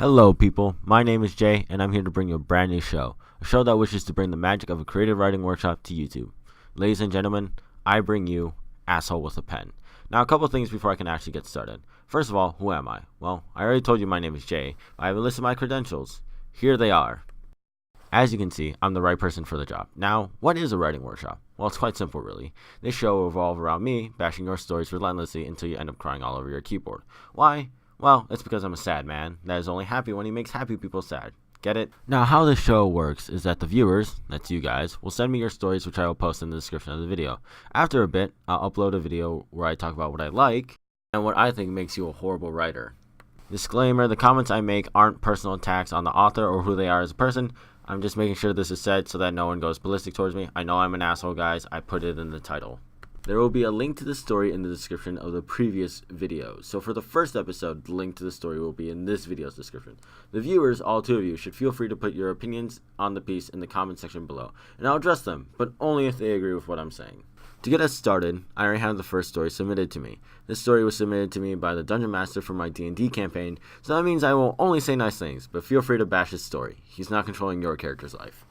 Hello, people. My name is Jay, and I'm here to bring you a brand new show. A show that wishes to bring the magic of a creative writing workshop to YouTube. Ladies and gentlemen, I bring you Asshole with a Pen. Now, a couple things before I can actually get started. First of all, who am I? Well, I already told you my name is Jay. I haven't listed my credentials. Here they are. As you can see, I'm the right person for the job. Now, what is a writing workshop? Well, it's quite simple, really. This show will revolve around me bashing your stories relentlessly until you end up crying all over your keyboard. Why? Well, it's because I'm a sad man that is only happy when he makes happy people sad. Get it? Now, how this show works is that the viewers, that's you guys, will send me your stories, which I will post in the description of the video. After a bit, I'll upload a video where I talk about what I like and what I think makes you a horrible writer. Disclaimer, the comments I make aren't personal attacks on the author or who they are as a person. I'm just making sure this is said so that no one goes ballistic towards me. I know I'm an asshole, guys. I put it in the title. There will be a link to the story in the description of the previous video. So for the first episode, the link to the story will be in this video's description. The viewers, all two of you, should feel free to put your opinions on the piece in the comment section below, and I'll address them, but only if they agree with what I'm saying. To get us started, I already have the first story submitted to me. This story was submitted to me by the Dungeon Master for my D&D campaign, so that means I will only say nice things, but feel free to bash his story. He's not controlling your character's life.